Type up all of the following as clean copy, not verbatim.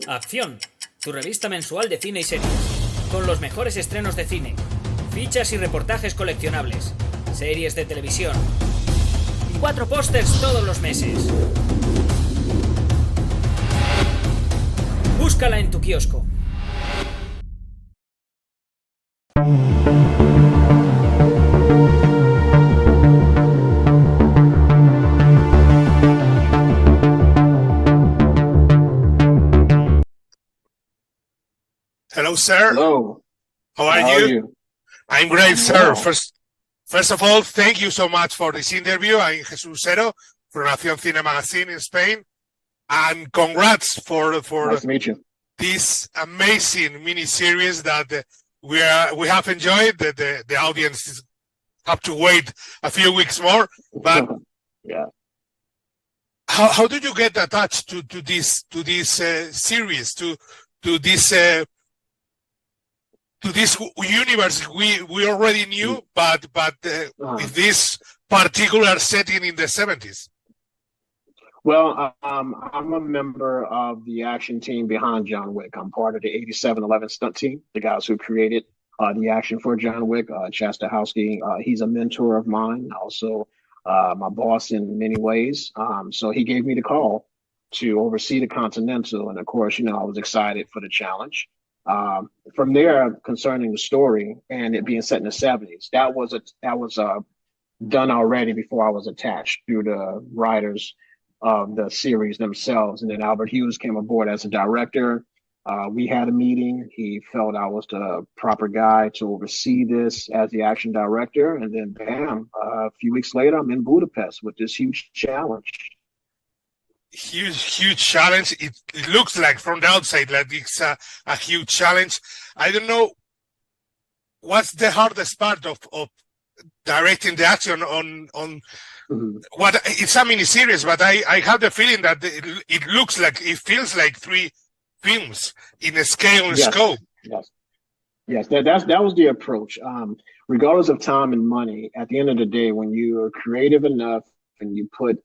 Acción, tu revista mensual de cine y series, con los mejores estrenos de cine, fichas y reportajes coleccionables, series de televisión y 4 pósters todos los meses. Búscala en tu kiosco. Hello, sir. Hello. How are you? I'm great, sir. First of all, thank you so much for this interview. I'm Jesús Usero from Acción Cine magazine in Spain. And congrats for Nice to meet you. this amazing mini-series that we have enjoyed. The audience have to wait a few weeks more. But yeah. How did you get attached to this series, to this universe we already knew, but with this particular setting in the 70s? Well, I'm a member of the action team behind John Wick. I'm part of the 8711 stunt team, the guys who created the action for John Wick. Chastahowski, he's a mentor of mine, also my boss in many ways. So he gave me the call to oversee the Continental, and of course, I was excited for the challenge. From there, concerning the story and it being set in the 70s, that was done already before I was attached through the writers of the series themselves. And then Albert Hughes came aboard as a director. We had a meeting. He felt I was the proper guy to oversee this as the action director. And then bam, a few weeks later, I'm in Budapest with this huge challenge. Huge challenge. It looks like from the outside like it's a huge challenge. I don't know what's the hardest part of directing the action on what it's a mini series, but I have the feeling that it feels like 3 films in a scale and scope. Yes. That was the approach. Regardless of time and money, at the end of the day, when you are creative enough and you put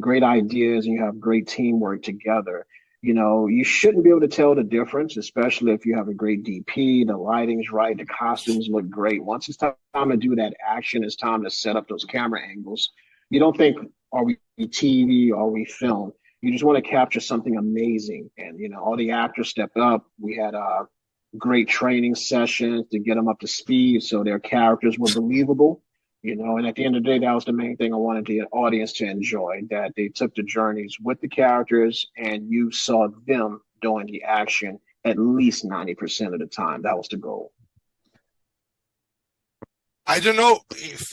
great ideas and you have great teamwork together, you shouldn't be able to tell the difference, especially if you have a great DP, the lighting's right, the costumes look great. Once it's time to do that action, it's time to set up those camera angles. You don't think, are we TV, are we film? You just want to capture something amazing. And, all the actors stepped up. We had great training sessions to get them up to speed so their characters were believable. And at the end of the day, that was the main thing I wanted the audience to enjoy, that they took the journeys with the characters and you saw them doing the action at least 90% of the time. That was the goal. I don't know if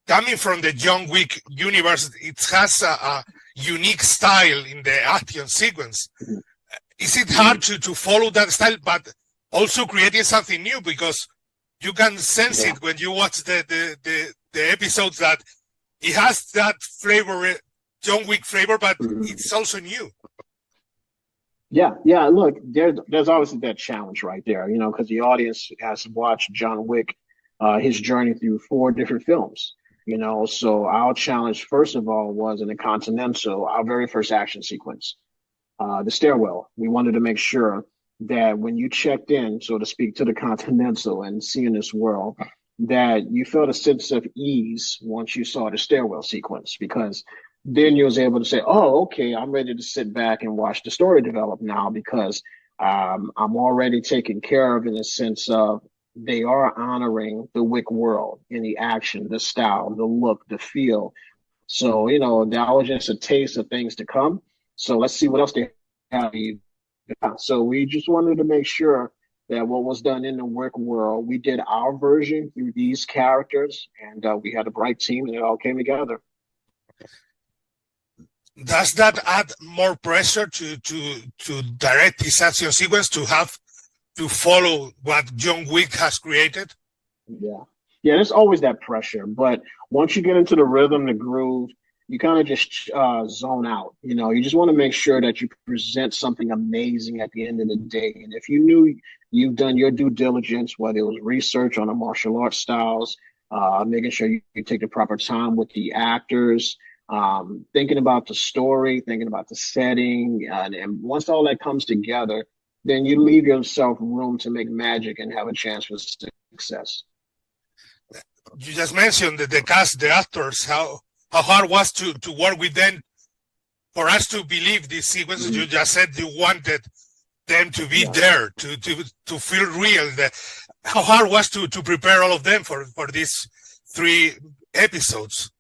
coming from the John Wick universe, it has a unique style in the action sequence. Mm-hmm. Is it hard to follow that style, but also creating something new? Because you can sense it when you watch the episodes that it has that flavor, John Wick flavor, but it's also new. Yeah. Look, there's obviously that challenge right there, because the audience has watched John Wick, his journey through 4 different films. So our challenge, first of all, was in the Continental, our very first action sequence, the stairwell. We wanted to make sure that when you checked in, so to speak, to the Continental and seeing this world, that you felt a sense of ease once you saw the stairwell sequence, because then you was able to say, oh, okay, I'm ready to sit back and watch the story develop now, because I'm already taken care of in the sense of they are honoring the Wick world in the action, the style, the look, the feel. So, that was just a taste of things to come. So let's see what else they have. So we just wanted to make sure that what was done in the Wick world, we did our version through these characters, and we had a bright team, and it all came together. Does that add more pressure to direct this action sequence, to have to follow what John Wick has created? Yeah, there's always that pressure, but once you get into the rhythm, the groove, you kind of just zone out. You just want to make sure that you present something amazing at the end of the day. And if you knew you've done your due diligence, whether it was research on the martial arts styles, making sure you take the proper time with the actors, thinking about the story, thinking about the setting. And once all that comes together, then you leave yourself room to make magic and have a chance for success. You just mentioned the cast, the actors, how hard it was to work with them for us to believe these sequences. You just said you wanted them to be there, to feel real. How hard it was to prepare all of them for these 3 episodes?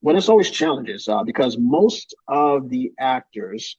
Well, it's always challenges because most of the actors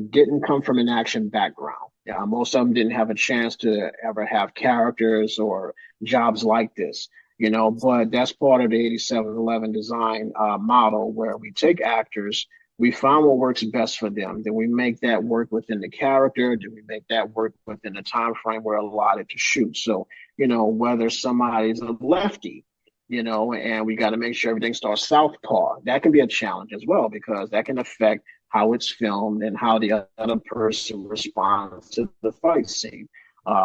didn't come from an action background. Most of them didn't have a chance to ever have characters or jobs like this, but that's part of the 8711 design model, where we take actors, we find what works best for them, then we make that work within the character, then we make that work within the time frame we're allotted to shoot. So, whether somebody's a lefty, and we got to make sure everything starts southpaw, that can be a challenge as well, because that can affect how it's filmed and how the other person responds to the fight scene.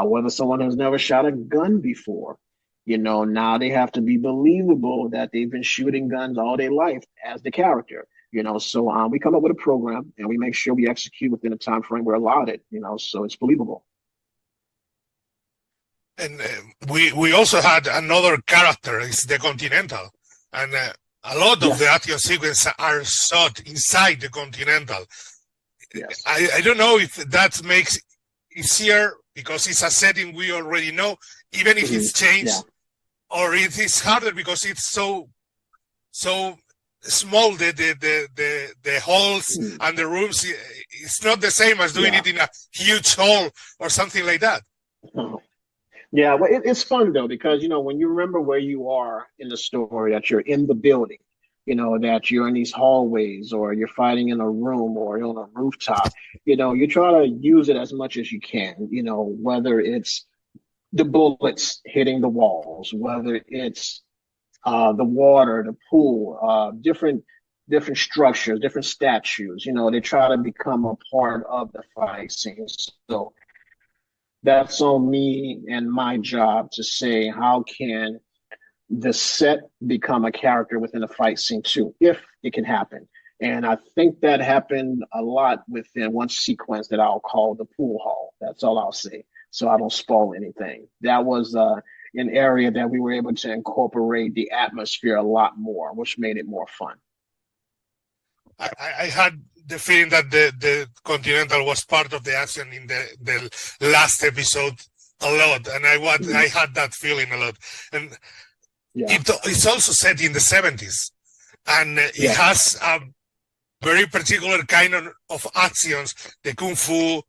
Whether someone has never shot a gun before, now they have to be believable that they've been shooting guns all their life as the character. So we come up with a program and we make sure we execute within the time frame we're allotted, so it's believable. And we also had another character, it's the Continental, and a lot of the action sequences are shot inside the Continental. Yes. I don't know if that makes it easier because it's a setting we already know, even if it's changed, or it is harder because it's so small, the halls and the rooms. It's not the same as doing it in a huge hall or something like that. Yeah, well, it's fun though, because, when you remember where you are in the story, that you're in the building, that you're in these hallways, or you're fighting in a room or you're on a rooftop, you try to use it as much as you can, whether it's the bullets hitting the walls, whether it's the water, the pool, different structures, different statues, they try to become a part of the fight scene. So that's on me and my job to say, how can the set become a character within a fight scene too, if it can happen. And I think that happened a lot within one sequence that I'll call the pool hall. That's all I'll say, so I don't spoil anything. That was an area that we were able to incorporate the atmosphere a lot more, which made it more fun. I had the feeling that the Continental was part of the action in the last episode a lot, and I had that feeling a lot. And it's also set in the 70s, and it has a very particular kind of actions, the kung fu,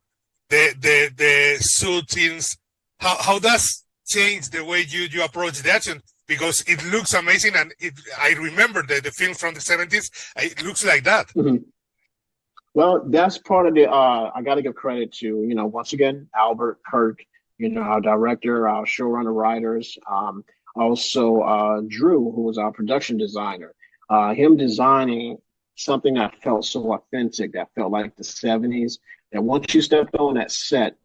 the shootings. How does change the way you approach the action? Because it looks amazing, and I remember the film from the 70s. It looks like that. Mm-hmm. Well, that's part of the. I got to give credit to once again Albert Kirk, our director, our showrunner, writers. Also Drew, who was our production designer. Him designing something that felt so authentic, that felt like the 70s. And once you stepped on that set,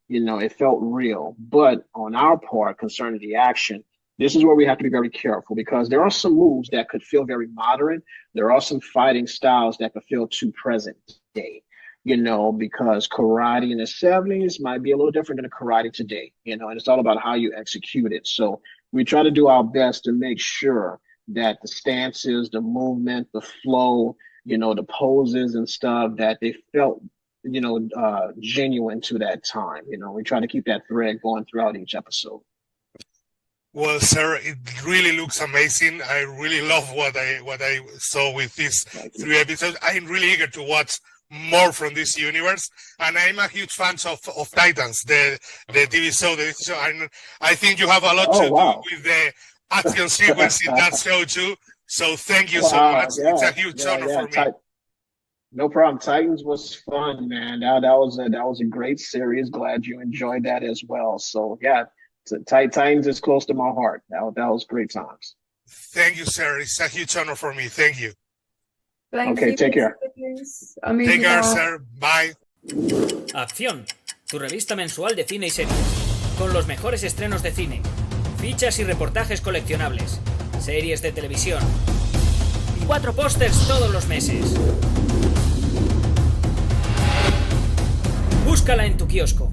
it felt real. But on our part, concerning the action, this is where we have to be very careful, because there are some moves that could feel very modern. There are some fighting styles that could feel too present day, because karate in the 70s might be a little different than a karate today, and it's all about how you execute it. So we try to do our best to make sure that the stances, the movement, the flow, the poses and stuff, that they felt, genuine to that time. We try to keep that thread going throughout each episode. Well, sir, it really looks amazing. I really love what I saw with these 3 episodes. I'm really eager to watch more from this universe, and I'm a huge fan of Titans, the TV show. I think you have a lot to do with the action sequence in that show too. So thank you so much. It's a huge honor for me. No problem. Titans was fun, man. That was a great series. Glad you enjoyed that as well. So yeah. Titans is close to my heart. That was great times. Thank you, sir. It's a huge honor for me. Thank you. Okay, take care. Take care, sir. Bye. Acción, tu revista mensual de cine y series, con los mejores estrenos de cine, fichas y reportajes coleccionables, series de televisión y 4 pósters todos los meses. Búscala en tu kiosco.